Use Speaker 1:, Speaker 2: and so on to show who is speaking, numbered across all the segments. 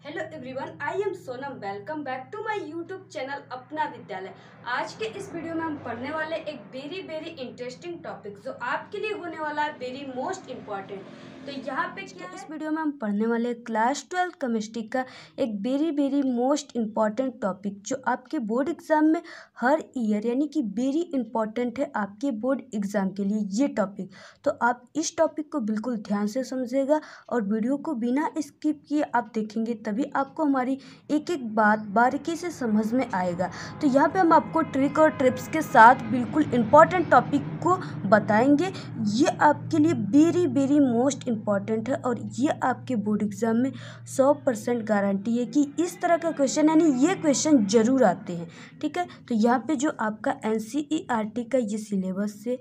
Speaker 1: Hello everyone, I am Sonam. Welcome back to my YouTube channel Apna Vidyalaya. आज के इस video में हम पढ़ने वाले एक वेरी इंटरेस्टिंग टॉपिक जो आपके लिए होने वाला है वेरी मोस्ट इम्पॉर्टेंट। तो यहाँ पे क्या है, इस वीडियो में हम पढ़ने वाले क्लास 12 केमिस्ट्री का एक वेरी मोस्ट इम्पॉर्टेंट टॉपिक जो आपके बोर्ड एग्जाम में हर ईयर यानी कि वेरी इंपॉर्टेंट है आपके बोर्ड एग्जाम के लिए ये टॉपिक। तो आप इस टॉपिक को बिल्कुल ध्यान से समझिएगा और वीडियो को बिना स्किप किए आप देखेंगे तभी आपको हमारी एक एक बात बारीकी से समझ में आएगा। तो यहाँ पे हम आपको ट्रिक और टिप्स के साथ बिल्कुल इम्पॉर्टेंट टॉपिक को बताएंगे। ये आपके लिए वेरी मोस्ट इम्पॉर्टेंट है और ये आपके बोर्ड एग्जाम में 100% गारंटी है कि इस तरह का क्वेश्चन यानी ये क्वेश्चन जरूर आते हैं। ठीक है, तो यहाँ पे जो आपका NCERT का ये सिलेबस से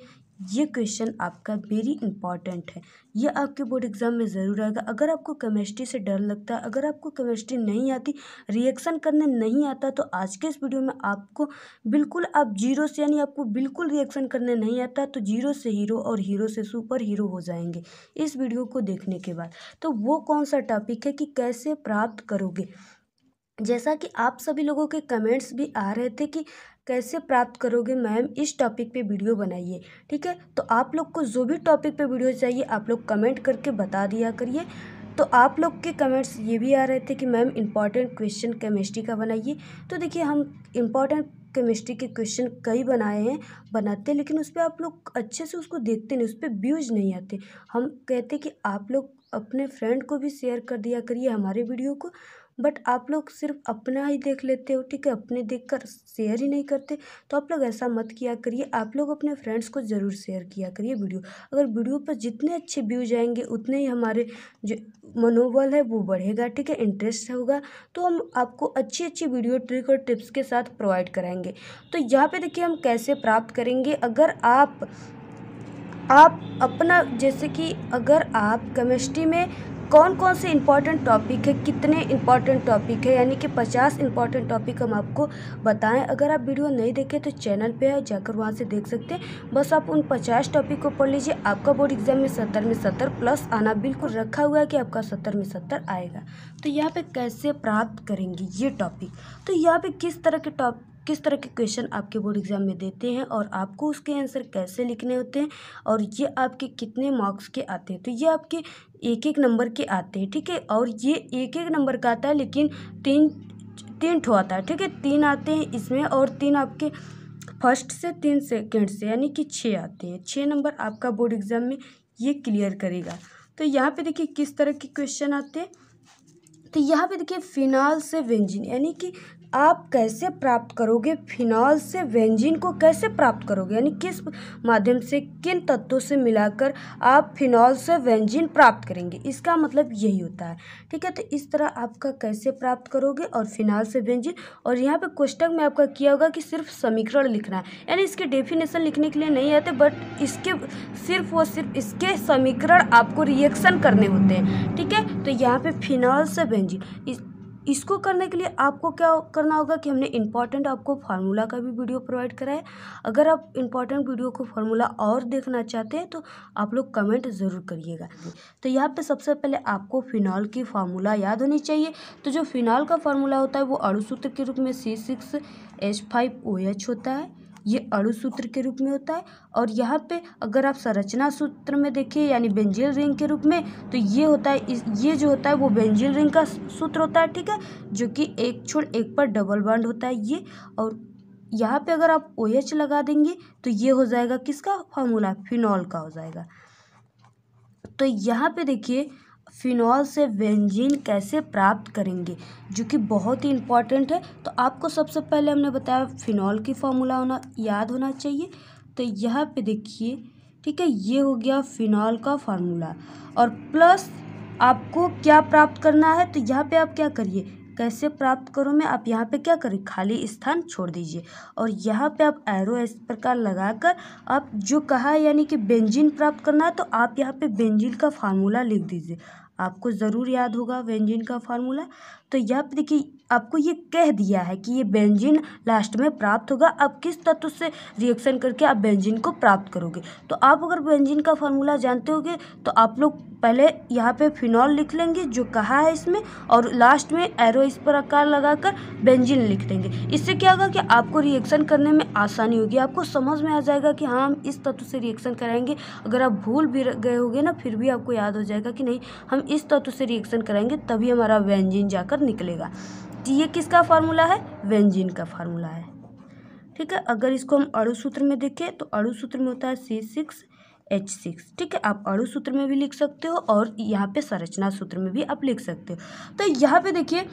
Speaker 1: ये क्वेश्चन आपका वेरी इंपॉर्टेंट है, ये आपके बोर्ड एग्जाम में ज़रूर आएगा। अगर आपको केमिस्ट्री से डर लगता है, अगर आपको केमिस्ट्री नहीं आती, रिएक्शन करने नहीं आता, तो आज के इस वीडियो में आपको बिल्कुल आप जीरो से यानी आपको बिल्कुल रिएक्शन करने नहीं आता तो जीरो से हीरो और हीरो से सुपर हीरो हो जाएंगे इस वीडियो को देखने के बाद। तो वो कौन सा टॉपिक है कि कैसे प्राप्त करोगे, जैसा कि आप सभी लोगों के कमेंट्स भी आ रहे थे कि कैसे प्राप्त करोगे मैम, इस टॉपिक पे वीडियो बनाइए। ठीक है, तो आप लोग को जो भी टॉपिक पे वीडियो चाहिए आप लोग कमेंट करके बता दिया करिए। तो आप लोग के कमेंट्स ये भी आ रहे थे कि मैम इंपॉर्टेंट क्वेश्चन केमिस्ट्री का बनाइए। तो देखिए, हम इंपॉर्टेंट केमिस्ट्री के क्वेश्चन कई बनाते हैं, लेकिन उस पर आप लोग अच्छे से उसको देखते नहीं, उस पर व्यूज़ नहीं आते। हम कहते कि आप लोग अपने फ्रेंड को भी शेयर कर दिया करिए हमारे वीडियो को, बट आप लोग सिर्फ अपना ही देख लेते हो। ठीक है, अपने देखकर शेयर ही नहीं करते। तो आप लोग ऐसा मत किया करिए, आप लोग अपने फ्रेंड्स को ज़रूर शेयर किया करिए वीडियो। अगर वीडियो पर जितने अच्छे व्यूज आएंगे उतने ही हमारे जो मनोबल है वो बढ़ेगा। ठीक है, इंटरेस्ट होगा तो हम आपको अच्छी वीडियो ट्रिक और टिप्स के साथ प्रोवाइड कराएंगे। तो यहाँ पे देखिए हम कैसे प्राप्त करेंगे। अगर आप अपना जैसे कि अगर आप केमिस्ट्री में कौन से इंपॉर्टेंट टॉपिक है, कितने इंपॉर्टेंट टॉपिक है, यानी कि 50 इंपॉर्टेंट टॉपिक हम आपको बताएं। अगर आप वीडियो नहीं देखे तो चैनल पे है, जाकर वहां से देख सकते हैं। बस आप उन 50 टॉपिक को पढ़ लीजिए। आपका बोर्ड एग्जाम में 70 में 70 प्लस आना बिल्कुल रखा हुआ है कि आपका 70 में 70 आएगा। तो यहाँ पे कैसे प्राप्त करेंगे ये टॉपिक, तो यहाँ पे किस तरह के क्वेश्चन आपके बोर्ड एग्जाम में देते हैं और आपको उसके आंसर कैसे लिखने होते हैं और ये आपके कितने मार्क्स के आते हैं। तो ये आपके एक नंबर के आते हैं। ठीक है, और ये एक नंबर का आता है, लेकिन तीन ठो आता है। ठीक है, 3 आते हैं इसमें और 3 आपके फर्स्ट से 3 सेकेंड से, यानी कि 6 आते हैं। 6 नंबर आपका बोर्ड एग्जाम में ये क्लियर करेगा। तो यहाँ पे देखिए किस तरह के क्वेश्चन आते हैं। तो यहाँ पे देखिए फिनॉल से बेंजीन, यानी कि आप कैसे प्राप्त करोगे, फिनॉल से बेंजीन को कैसे प्राप्त करोगे, यानी किस माध्यम से, किन तत्वों से मिलाकर आप फिनॉल से बेंजीन प्राप्त करेंगे, इसका मतलब यही होता है। ठीक है, तो इस तरह आपका कैसे प्राप्त करोगे और फिनॉल से बेंजीन। और यहाँ पे क्वेश्चन में आपका किया होगा कि सिर्फ समीकरण लिखना है, यानी इसके डेफिनेशन लिखने के लिए नहीं आते, बट इसके सिर्फ इसके समीकरण आपको रिएक्शन करने होते हैं। ठीक है, तो यहाँ पे फिनॉल से बेंजीन इसको करने के लिए आपको क्या करना होगा कि हमने इंपॉर्टेंट आपको फार्मूला का भी वीडियो प्रोवाइड करा है। अगर आप इंपॉर्टेंट वीडियो को फार्मूला और देखना चाहते हैं तो आप लोग कमेंट ज़रूर करिएगा। तो यहाँ पे सबसे पहले आपको फिनॉल की फार्मूला याद होनी चाहिए। तो जो फिनॉल का फार्मूला होता है वो अणु सूत्र के रूप में C6H5OH होता है, ये अणु सूत्र के रूप में होता है। और यहाँ पे अगर आप संरचना सूत्र में देखिए यानी बेंजीन रिंग के रूप में, तो ये होता है ये जो होता है वो बेंजीन रिंग का सूत्र होता है। ठीक है, जो कि एक छोड़ एक पर डबल बॉन्ड होता है ये। और यहाँ पे अगर आप OH लगा देंगे तो ये हो जाएगा किसका फार्मूला, फिनॉल का हो जाएगा। तो यहाँ पे देखिए फिनॉल से बेंजीन कैसे प्राप्त करेंगे, जो कि बहुत ही इम्पॉर्टेंट है। तो आपको सबसे पहले हमने बताया फिनॉल की फार्मूला याद होना चाहिए। तो यहाँ पे देखिए, ठीक है, ये हो गया फिनॉल का फार्मूला। और प्लस आपको क्या प्राप्त करना है, तो यहाँ पे आप क्या करिए, कैसे प्राप्त करो में आप यहाँ पे क्या करें, खाली स्थान छोड़ दीजिए और यहाँ पे आप एरो इस प्रकार लगाकर आप जो कहा है यानी कि बेंजीन प्राप्त करना है, तो आप यहाँ पे बेंजीन का फार्मूला लिख दीजिए।
Speaker 2: आपको ज़रूर याद होगा बेंजीन का फार्मूला। तो यहाँ पे देखिए आपको ये कह दिया है कि ये बेंजीन लास्ट में प्राप्त होगा। अब किस तत्व से रिएक्शन करके आप बेंजीन को प्राप्त करोगे। तो आप अगर बेंजीन का फार्मूला जानते होगे तो आप लोग पहले यहाँ पे फिनॉल लिख लेंगे जो कहा है इसमें, और लास्ट में एरो इस प्रकार लगाकर बेंजीन लिख देंगे। इससे क्या होगा कि आपको रिएक्शन करने में आसानी होगी, आपको समझ में आ जाएगा कि हाँ हम इस तत्व से रिएक्शन कराएंगे। अगर आप भूल भी गए होगे ना, फिर भी आपको याद हो जाएगा कि नहीं हम इस तत्व से रिएक्शन कराएंगे तभी हमारा बेंजीन जाकर निकलेगा। तो ये किसका फार्मूला है? बेंजीन का फार्मूला है। ठीक है, अगर इसको हम अणु सूत्र में देखें तो अणु सूत्र में होता है C6H6। ठीक है, आप अणु सूत्र में भी लिख सकते हो और यहाँ पे संरचना सूत्र में भी आप लिख सकते हो। तो यहाँ पे देखिए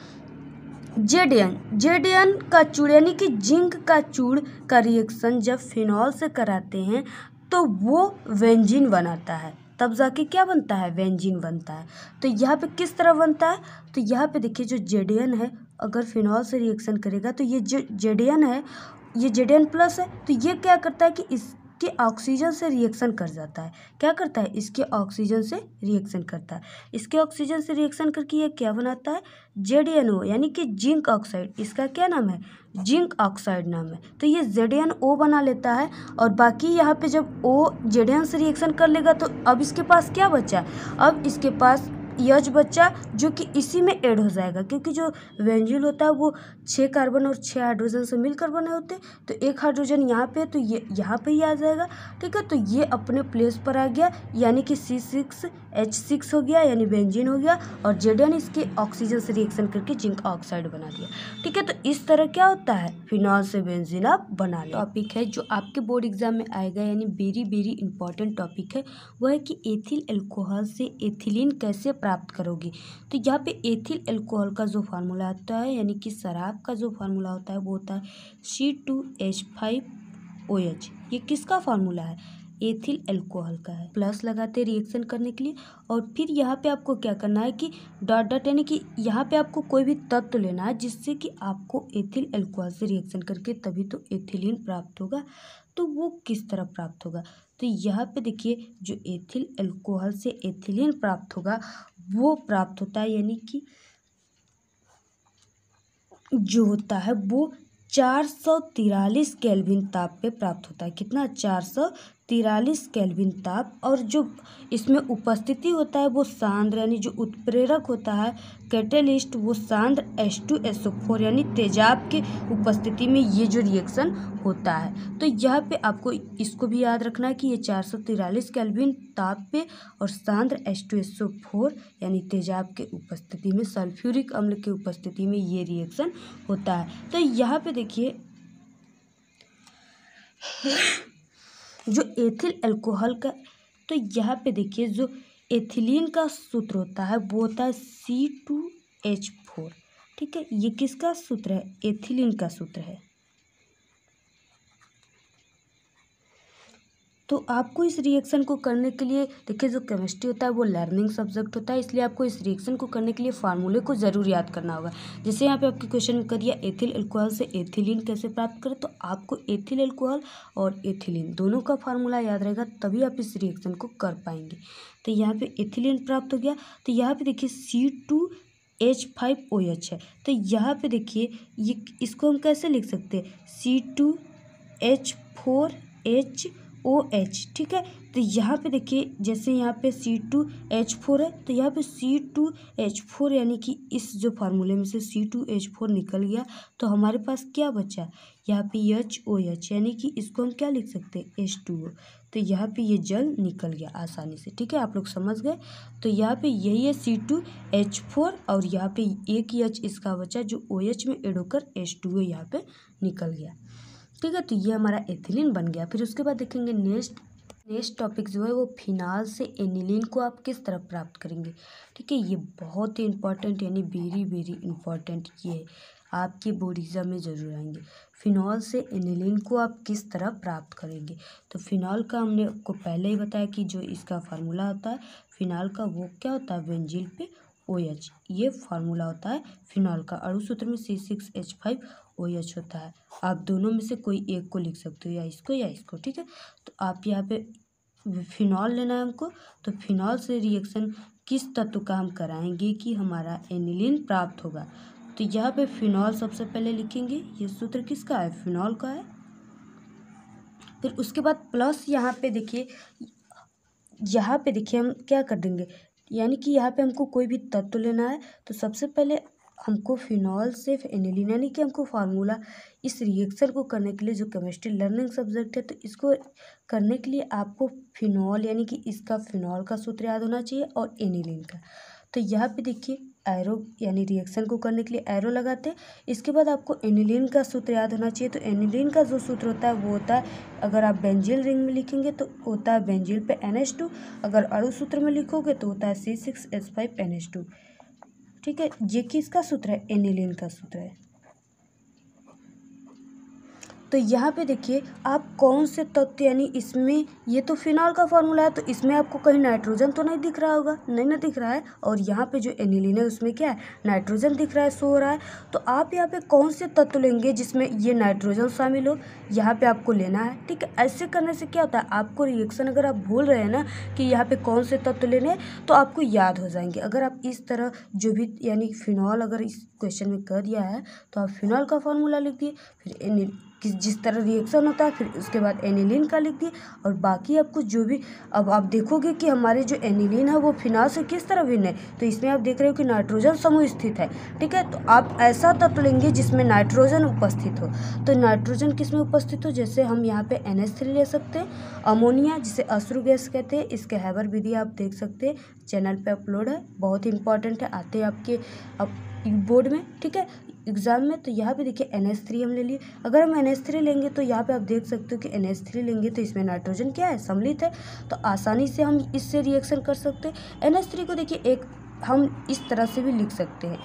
Speaker 2: जेडीएन का चूड़ यानी कि जिंक का चूड़ का रिएक्शन जब फिनॉल से कराते हैं तो वो बेंजीन बनाता है, तब जाके क्या बनता है? बेंजीन बनता है। तो यहाँ पे किस तरह बनता है? तो यहाँ पे देखिए जो जेडीएन है अगर फिनॉल से रिएक्शन करेगा तो ये जो जेडीएन है ये जेडीएन प्लस है, तो ये क्या करता है कि इसके ऑक्सीजन से रिएक्शन कर जाता है। क्या करता है? इसके ऑक्सीजन से रिएक्शन करता है। इसके ऑक्सीजन से रिएक्शन करके ये क्या बनाता है? जेडीएनओ यानी कि जिंक ऑक्साइड। इसका क्या नाम है? जिंक ऑक्साइड नाम है। तो ये जेडीएनओ बना लेता है और बाकी यहाँ पे जब ओ जेडीएन से रिएक्शन कर लेगा तो अब इसके पास क्या बचा? अब इसके पास यच बच्चा जो कि इसी में ऐड हो जाएगा, क्योंकि जो बेंजीन होता है वो 6 कार्बन और 6 हाइड्रोजन से मिलकर बने होते हैं। तो एक हाइड्रोजन यहाँ पे तो ये यहाँ पे ही आ जाएगा। ठीक है, तो ये अपने प्लेस पर आ गया यानी कि C6H6 हो गया यानी बेंजीन हो गया, और जेडीएन इसके ऑक्सीजन से रिएक्शन करके जिंक ऑक्साइड बना दिया। ठीक है, तो इस तरह क्या होता है? फिनॉल से बेंजीन आप बना लें। टॉपिक है जो आपके बोर्ड एग्जाम में आएगा यानी वेरी इंपॉर्टेंट टॉपिक है, वह है कि एथिल अल्कोहल से एथिलीन कैसे प्राप्त करोगे। तो यहाँ पे एथिल अल्कोहल का जो फार्मूला आता है यानी कि शराब का जो फार्मूला होता है वो होता है C2H5OH। ये किसका फार्मूला है? एथिल अल्कोहल का है। प्लस लगाते रिएक्शन करने के लिए, और फिर यहाँ पे आपको क्या करना है कि डॉट यानी कि यहाँ पे आपको कोई भी तत्व लेना है जिससे कि आपको एथिल अल्कोहल से रिएक्शन करके तभी तो एथिलीन प्राप्त होगा। तो वो किस तरह प्राप्त होगा? तो यहाँ पे देखिए जो एथिल अल्कोहल से एथिलीन प्राप्त होगा वो प्राप्त होता है यानी कि जो होता है वो 443 केल्विन ताप पे प्राप्त होता है। कितना? 443 केल्विन ताप। और जो इसमें उपस्थिति होता है वो सांद्र यानी जो उत्प्रेरक होता है कैटेलिस्ट वो सांद्र H2SO4 यानी तेजाब के उपस्थिति में ये जो रिएक्शन होता है। तो यहाँ पे आपको इसको भी याद रखना है कि ये 443 केल्विन ताप पे और सांद्र H2SO4 यानी तेजाब के उपस्थिति में सल्फ्यूरिक अम्ल के उपस्थिति में ये रिएक्शन होता है। तो यहाँ पे देखिए जो एथिल अल्कोहल का, तो यहाँ पे देखिए जो एथिलीन का सूत्र होता है वो होता है C2H4। ठीक है, ये किसका सूत्र है? एथिलीन का सूत्र है। तो आपको इस रिएक्शन को करने के लिए देखिए जो केमिस्ट्री होता है वो लर्निंग सब्जेक्ट होता है, इसलिए आपको इस रिएक्शन को करने के लिए फार्मूले को ज़रूर याद करना होगा। जैसे यहाँ पे आपके क्वेश्चन में कर दिया एथिल अल्कोहल से एथिलीन कैसे प्राप्त करें, तो आपको एथिल अल्कोहल और एथिलीन दोनों का फार्मूला याद रहेगा तभी आप इस रिएक्शन को कर पाएंगे। तो यहाँ पे एथिलीन प्राप्त हो गया। तो यहाँ पे देखिए C2H5OH है। तो यहाँ पे देखिए ये इसको हम कैसे लिख सकते हैं? C2H4HOH। ठीक है, तो यहाँ पे देखिए जैसे यहाँ पे C2H4 है तो यहाँ पे C2H4 यानी कि इस जो फार्मूले में से C2H4 निकल गया तो हमारे पास क्या बचा? यहाँ पे HOH यानी कि इसको हम क्या लिख सकते हैं? H2O। तो यहाँ पे ये जल निकल गया आसानी से। ठीक है, आप लोग समझ गए। तो यहाँ पे यही है C2H4 और यहाँ पे एक H इसका बचा जो OH में ऐड होकर H2O यहाँ पे निकल गया। ठीक है, तो ये हमारा एथिलीन बन गया। फिर उसके बाद देखेंगे नेक्स्ट टॉपिक जो है वो फिनाल से एनिलीन को आप किस तरह प्राप्त करेंगे। ठीक है, ये बहुत ही इंपॉर्टेंट यानी वेरी इंपॉर्टेंट ये है, आपके बोर्ड एग्जाम में ज़रूर आएंगे। फिनॉल से एनिलीन को आप किस तरह प्राप्त करेंगे। तो फिनॉल का हमने आपको पहले ही बताया कि जो इसका फार्मूला होता है फिनॉल का वो क्या होता है? बेंजीन पे OH, ये फार्मूला होता है फिनॉल का। अणु सूत्र में C6H5OH होता है। आप दोनों में से कोई एक को लिख सकते हो, या इसको। ठीक है, तो आप यहाँ पे फिनॉल लेना है हमको, तो फिनॉल से रिएक्शन किस तत्व का हम कराएंगे कि हमारा एनिलीन प्राप्त होगा। तो यहाँ पे फिनॉल सबसे पहले लिखेंगे, ये सूत्र किसका है, फिनॉल का है। फिर उसके बाद प्लस यहाँ पे देखिए हम क्या कर देंगे, यानी कि यहाँ पे हमको कोई भी तत्व लेना है तो सबसे पहले हमको फिनॉल से एनिलीन, यानी कि हमको फार्मूला इस रिएक्शन को करने के लिए, जो केमिस्ट्री लर्निंग सब्जेक्ट है, तो इसको करने के लिए आपको फिनॉल यानी कि इसका फिनॉल का सूत्र याद होना चाहिए और एनिलीन का। तो यहाँ पे देखिए एरो यानी रिएक्शन को करने के लिए एरो लगाते हैं। इसके बाद आपको एनिलीन का सूत्र याद होना चाहिए। तो एनिलीन का जो सूत्र होता है वो होता है, अगर आप बेंजील रिंग में लिखेंगे तो होता है बेंजील पे NH2, अगर अणु सूत्र में लिखोगे तो होता है C6H5NH2। ठीक है, ये किसका सूत्र है, एनिलीन का सूत्र है। तो यहाँ पे देखिए आप कौन से तत्व, यानी इसमें ये तो फिनॉल का फार्मूला है, तो इसमें आपको कहीं नाइट्रोजन तो नहीं दिख रहा होगा, नहीं ना दिख रहा है। और यहाँ पे जो एनिलीन है उसमें क्या है, नाइट्रोजन दिख रहा है, शो हो रहा है। तो आप यहाँ पे कौन से तत्व लेंगे जिसमें ये नाइट्रोजन शामिल हो, यहाँ पे आपको लेना है। ठीक है, ऐसे करने से क्या होता है, आपको रिएक्शन अगर आप भूल रहे हैं ना कि यहाँ पे कौन से तत्व लेने हैं, तो आपको याद हो जाएंगे। अगर आप इस तरह जो भी यानी फिनॉल अगर इस क्वेश्चन में कर दिया है तो आप फिनॉल का फार्मूला लिख दिए, फिर जिस तरह रिएक्शन होता है फिर उसके बाद एनिलीन का लिख दिए, और बाकी आपको जो भी, अब आप देखोगे कि हमारे जो एनिलीन है वो फिनॉल से किस तरह भिन्न है। तो इसमें आप देख रहे हो कि नाइट्रोजन समूह स्थित है। ठीक है, तो आप ऐसा तत्व लेंगे जिसमें नाइट्रोजन उपस्थित हो। तो नाइट्रोजन किस में उपस्थित हो, जैसे हम यहाँ पे NH3 ले सकते हैं, अमोनिया जिसे अश्रु गैस कहते हैं, इसके हैबर विधि आप देख सकते हैं, चैनल पे अपलोड है, बहुत ही इंपॉर्टेंट है, आते हैं आपके बोर्ड में। ठीक है, एग्जाम में। तो यहाँ पे देखिए NH3 हम ले लिए। अगर हम NH3 लेंगे तो यहाँ पे आप देख सकते हो कि NH3 लेंगे तो इसमें नाइट्रोजन क्या है, सम्मिलित है, तो आसानी से हम इससे रिएक्शन कर सकते हैं। NH3 को देखिए एक हम इस तरह से भी लिख सकते हैं,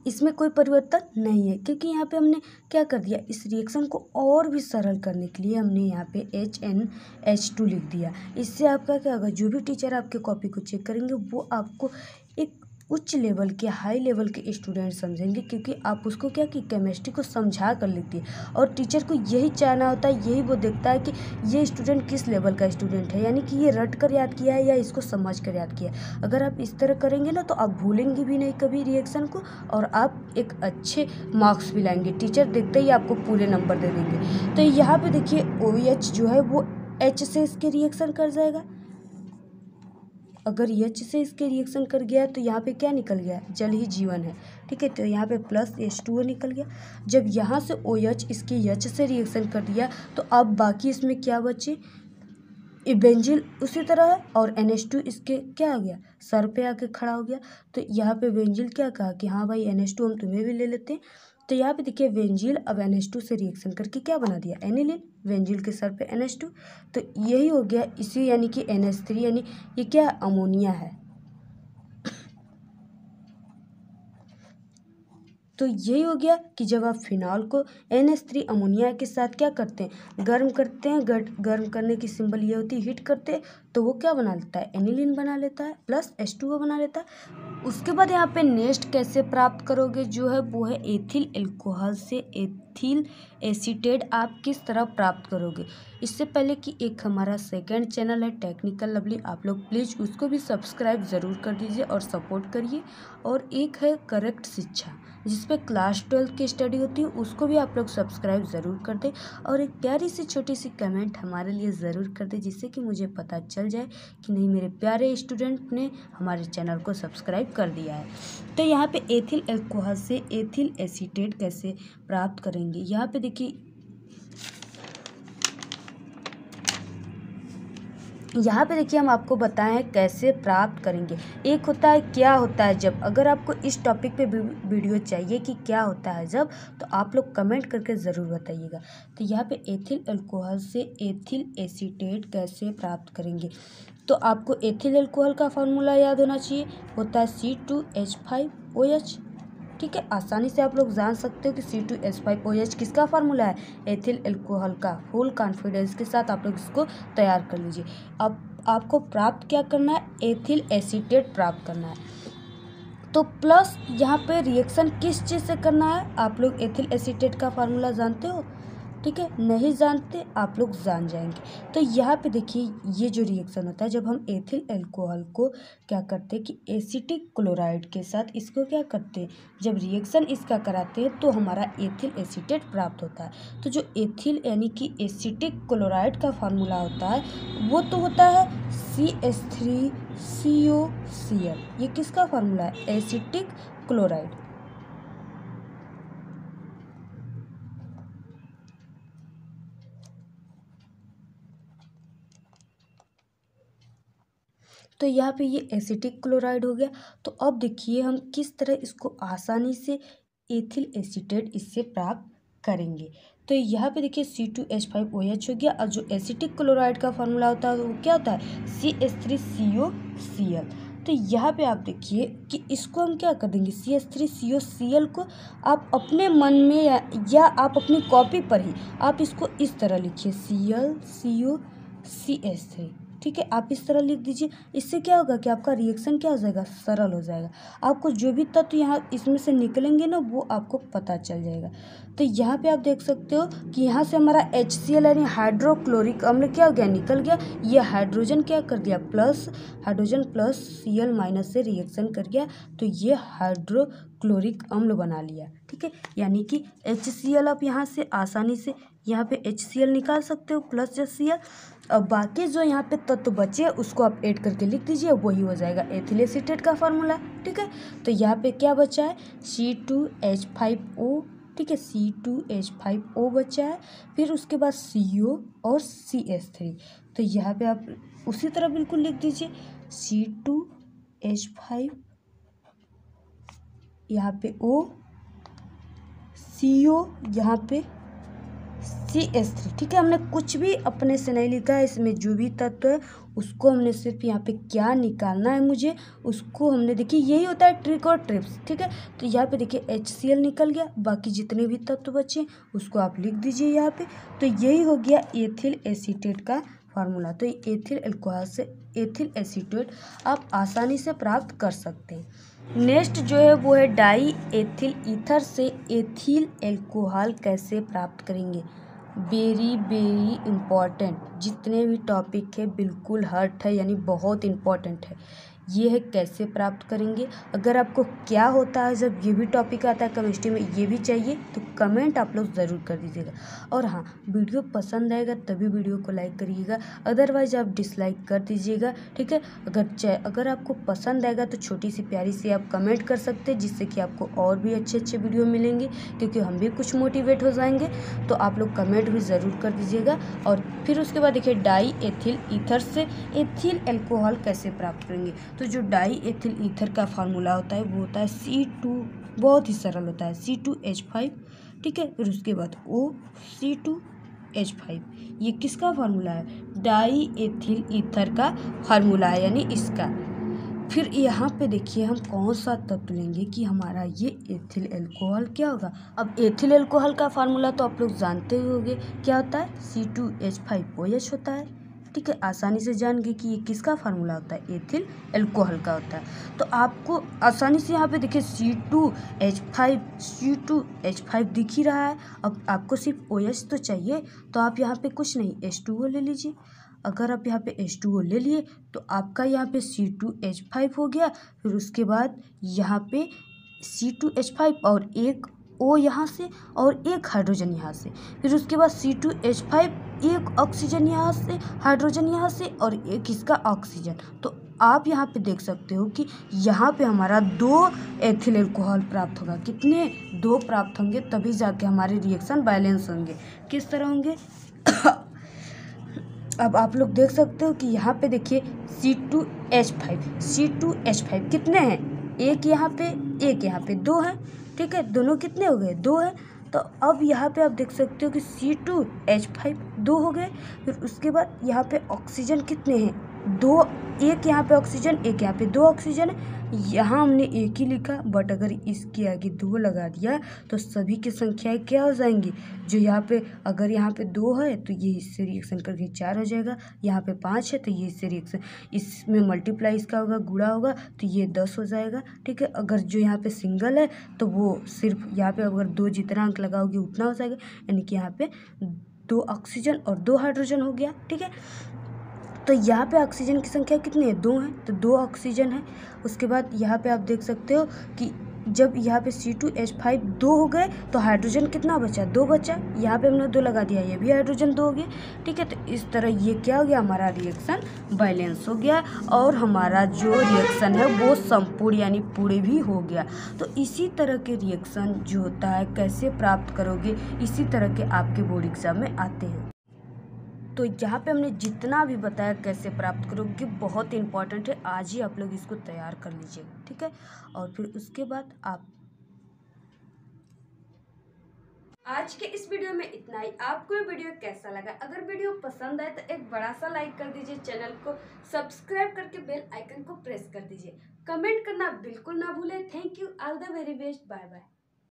Speaker 2: इसमें कोई परिवर्तन नहीं है, क्योंकि यहाँ पे हमने क्या कर दिया, इस रिएक्शन को और भी सरल करने के लिए हमने यहाँ पे HNH2 लिख दिया। इससे आपका क्या होगा, जो भी टीचर आपके कॉपी को चेक करेंगे वो आपको एक उच्च लेवल के, हाई लेवल के स्टूडेंट समझेंगे, क्योंकि आप उसको क्या कि केमिस्ट्री को समझा कर लिखती है। और टीचर को यही चाहना होता है, यही वो देखता है कि ये स्टूडेंट किस लेवल का स्टूडेंट है, यानी कि ये रट कर याद किया है या इसको समझ कर याद किया है। अगर आप इस तरह करेंगे ना तो आप भूलेंगे भी नहीं कभी रिएक्शन को, और आप एक अच्छे मार्क्स भी लाएंगे। टीचर देखते ही आपको पूरे नंबर दे देंगे। तो यहाँ पे देखिए OH जो है वो H से इसके रिएक्शन कर जाएगा। अगर H से इसके रिएक्शन कर गया तो यहाँ पे क्या निकल गया, जल ही जीवन है। ठीक है, तो यहाँ पे प्लस H2O निकल गया। जब यहाँ से OH इसके H से रिएक्शन कर दिया तो अब बाकी इसमें क्या बचे, बेंजील उसी तरह है, और NH2 इसके क्या आ गया, सर पे आके खड़ा हो गया। तो यहाँ पे बेंजील क्या कहा कि हाँ भाई NH2 हम तुम्हें भी ले लेते हैं। तो यहाँ पे देखिए बेंजील अब NH2 से रिएक्शन करके क्या बना दिया, एनिलीन, बेंजील के सर पे NH2। तो यही हो गया इसी, यानी कि NH3, यानी ये क्या, अमोनिया है। तो यही हो गया कि जब आप फिनॉल को NH3 अमोनिया के साथ क्या करते हैं, गर्म करते हैं, गर्म करने की सिंबल ये होती है, हीट करते हैं, तो वो क्या बना लेता है, एनिलीन बना लेता है, प्लस H2O बना लेता है। उसके बाद यहाँ पे नेक्स्ट कैसे प्राप्त करोगे, जो है वो है एथिल एल्कोहल से एथिल एसीटेट आप किस तरह प्राप्त करोगे। इससे पहले कि एक हमारा सेकंड चैनल है टेक्निकल लवली, आप लोग प्लीज़ उसको भी सब्सक्राइब ज़रूर कर दीजिए और सपोर्ट करिए। और एक है करेक्ट शिक्षा जिस पे क्लास 12 की स्टडी होती है, उसको भी आप लोग सब्सक्राइब ज़रूर कर दें, और एक प्यारी सी छोटी सी कमेंट हमारे लिए ज़रूर कर दें, जिससे कि मुझे पता चल जाए कि नहीं मेरे प्यारे स्टूडेंट ने हमारे चैनल को सब्सक्राइब कर दिया है। तो यहाँ पे एथिल अल्कोहल से एथिल एसीटेट कैसे प्राप्त करेंगे, यहाँ पे देखिए हम आपको बताएं हैं कैसे प्राप्त करेंगे। एक होता है क्या होता है जब, अगर आपको इस टॉपिक पे वीडियो चाहिए कि क्या होता है जब, तो आप लोग कमेंट करके ज़रूर बताइएगा। तो यहाँ पे एथिल अल्कोहल से एथिल एसीटेट कैसे प्राप्त करेंगे, तो आपको एथिल अल्कोहल का फार्मूला याद होना चाहिए, होता है C2H5OH। ठीक है, आसानी से आप लोग जान सकते हो कि C2H5OH किसका फार्मूला है, एथिल अल्कोहल का। फुल कॉन्फिडेंस के साथ आप लोग इसको तैयार कर लीजिए। अब आपको प्राप्त क्या करना है, एथिल एसीटेट प्राप्त करना है। तो प्लस यहाँ पे रिएक्शन किस चीज़ से करना है, आप लोग एथिल एसीटेट का फार्मूला जानते हो, ठीक है, नहीं जानते आप लोग जान जाएंगे। तो यहाँ पे देखिए ये जो रिएक्शन होता है, जब हम एथिल अल्कोहल को क्या करते हैं कि एसिटिक क्लोराइड के साथ इसको क्या करते हैं, जब रिएक्शन इसका कराते हैं तो हमारा एथिल एसीटेट प्राप्त होता है। तो जो एथिल यानी कि एसिटिक क्लोराइड का फार्मूला होता है वो तो होता है CH3COCl। ये किसका फार्मूला है, एसिटिक क्लोराइड। तो यहाँ पे ये एसिटिक क्लोराइड हो गया। तो अब देखिए हम किस तरह इसको आसानी से एथिल एसीटेट इससे प्राप्त करेंगे। तो यहाँ पे देखिए C2H5OH हो गया, और जो एसिटिक क्लोराइड का फार्मूला होता है वो क्या होता है, CH3COCl। तो यहाँ पे आप देखिए कि इसको हम क्या कर देंगे, CH3COCl को आप अपने मन में या आप अपनी कॉपी पर ही आप इसको इस तरह लिखिए ClCOCH3। ठीक है, आप इस तरह लिख दीजिए। इससे क्या होगा कि आपका रिएक्शन क्या हो जाएगा, सरल हो जाएगा। आपको जो भी तत्व यहाँ इसमें से निकलेंगे ना वो आपको पता चल जाएगा। तो यहाँ पे आप देख सकते हो कि यहाँ से हमारा HCl यानी हाइड्रोक्लोरिक अम्ल क्या हो गया, निकल गया। ये हाइड्रोजन क्या कर दिया, हाइड्रोजन प्लस Cl माइनस से रिएक्शन कर गया, तो ये हाइड्रोक्लोरिक अम्ल बना लिया। ठीक है, यानी कि HCl आप यहाँ से आसानी से यहाँ पे HCl निकाल सकते हो प्लस Cl। अब बाकी जो यहाँ पे तत्व बचे उसको आप ऐड करके लिख दीजिए, वही हो जाएगा एथिल एसीटेट का फार्मूला। ठीक है, तो यहाँ पे क्या बचा है, C2H5O। ठीक है, C2H5O बचा है, फिर उसके बाद CO और CH3। तो यहाँ पे आप उसी तरह बिल्कुल लिख दीजिए C2H5, यहाँ पे O, CO, यहाँ पे CH3। ठीक है, हमने कुछ भी अपने से नहीं लिखा है, इसमें जो भी तत्व है उसको हमने सिर्फ यहाँ पे क्या निकालना है मुझे, उसको हमने देखिए यही होता है ट्रिक और ट्रिप्स। ठीक है, तो यहाँ पे देखिए HCl निकल गया, बाकी जितने भी तत्व बचे उसको आप लिख दीजिए यहाँ पे। तो यही हो गया एथिल एसीटेट का फार्मूला। तो एथिल अल्कोहल से एथिल एसीटेट आप आसानी से प्राप्त कर सकते हैं। नेक्स्ट जो है वो है डाई एथिल ईथर से एथिल अल्कोहल कैसे प्राप्त करेंगे। वेरी इम्पॉर्टेंट, जितने भी टॉपिक है बिल्कुल हर्ट है, यानी बहुत इम्पॉर्टेंट है। ये है कैसे प्राप्त करेंगे। अगर आपको क्या होता है जब ये भी टॉपिक आता है केमिस्ट्री में, ये भी चाहिए तो कमेंट आप लोग ज़रूर कर दीजिएगा। और हाँ, वीडियो पसंद आएगा तभी वीडियो को लाइक करिएगा, अदरवाइज आप डिसलाइक कर दीजिएगा। ठीक है, अगर आपको पसंद आएगा तो छोटी सी प्यारी सी आप कमेंट कर सकते हैं, जिससे कि आपको और भी अच्छे वीडियो मिलेंगे, क्योंकि हम भी कुछ मोटिवेट हो जाएंगे। तो आप लोग कमेंट भी ज़रूर कर दीजिएगा। और फिर उसके बाद देखिए डाई एथिल ईथर से एथिल अल्कोहल कैसे प्राप्त करेंगे। तो जो डाई एथिल ईथर का फार्मूला होता है वो होता है C2, बहुत ही सरल होता है, C2H5। ठीक है, फिर उसके बाद O, C2H5। ये किसका फार्मूला है, डाई एथिल ईथर का फार्मूला है, यानी इसका। फिर यहाँ पे देखिए हम कौन सा तत्व लेंगे कि हमारा ये एथिल अल्कोहल क्या होगा। अब एथिल अल्कोहल का फार्मूला तो आप लोग जानते ही होंगे, क्या होता है, C2H5OH होता है। ठीक है, आसानी से जान गए कि ये किसका फार्मूला होता है, एथिल अल्कोहल का होता है। तो आपको आसानी से यहाँ पे देखिए C2H5 दिख ही रहा है। अब आपको सिर्फ OH तो चाहिए, तो आप यहाँ पे कुछ नहीं H2O ले लीजिए। अगर आप यहाँ पे H2O ले लिए तो आपका यहाँ पे C2H5 हो गया। फिर उसके बाद यहाँ पे C2H5 और एक O यहाँ से और एक हाइड्रोजन यहाँ से। फिर उसके बाद C2H5, एक ऑक्सीजन यहाँ से, हाइड्रोजन यहाँ से और एक इसका ऑक्सीजन। तो आप यहाँ पे देख सकते हो कि यहाँ पे हमारा 2 एथिल अल्कोहल प्राप्त होगा। कितने, 2 प्राप्त होंगे, तभी जाके हमारे रिएक्शन बैलेंस होंगे। किस तरह होंगे अब आप लोग देख सकते हो कि यहाँ पे देखिए C2H5 कितने हैं, एक यहाँ पे, एक यहाँ पे, 2 हैं। ठीक है, दोनों कितने हो गए, 2 हैं। तो अब यहाँ पे आप देख सकते हो कि C2H5 2 हो गए। फिर उसके बाद यहाँ पे ऑक्सीजन कितने हैं, दो, एक यहाँ पे ऑक्सीजन, एक यहाँ पे दो ऑक्सीजन है। यहाँ हमने एक ही लिखा, बट अगर इसके आगे दो लगा दिया तो सभी की संख्याएं क्या हो जाएंगी, जो यहाँ पे अगर यहाँ पे दो है तो ये इससे रिएक्शन करके 4 हो जाएगा, यहाँ पे 5 है तो ये इससे रिएक्शन, इसमें मल्टीप्लाई इसका होगा, गुणा होगा तो ये 10 हो जाएगा। ठीक है, अगर जो यहाँ पे सिंगल है तो वो सिर्फ यहाँ पे अगर 2 जितना अंक लगाओगे उतना हो जाएगा, यानी कि यहाँ पे 2 ऑक्सीजन और 2 हाइड्रोजन हो गया। ठीक है, तो यहाँ पे ऑक्सीजन की संख्या कितनी है, 2 है, तो 2 ऑक्सीजन है। उसके बाद यहाँ पे आप देख सकते हो कि जब यहाँ पे C2H5 2 हो गए तो हाइड्रोजन कितना बचा, 2 बचा। यहाँ पे हमने 2 लगा दिया, ये भी हाइड्रोजन 2 हो गया। ठीक है, तो इस तरह ये क्या हो गया, हमारा रिएक्शन बैलेंस हो गया और हमारा जो रिएक्शन है वो संपूर्ण यानी पूरे भी हो गया। तो इसी तरह के रिएक्शन जो होता है कैसे प्राप्त करोगे, इसी तरह के आपके बोर्ड एग्जाम में आते हैं। तो यहाँ पे हमने जितना भी बताया कैसे प्राप्त करोगे बहुत इंपॉर्टेंट है, आज ही आप लोग इसको तैयार कर लीजिएगा। ठीक है, और फिर उसके बाद आप
Speaker 1: आज के इस वीडियो में इतना ही। आपको ये वीडियो कैसा लगा? अगर वीडियो पसंद आए तो एक बड़ा सा लाइक कर दीजिए, चैनल को सब्सक्राइब करके बेल आइकन को प्रेस कर दीजिए, कमेंट करना बिल्कुल ना भूलें। Thank you, all the very best, bye bye.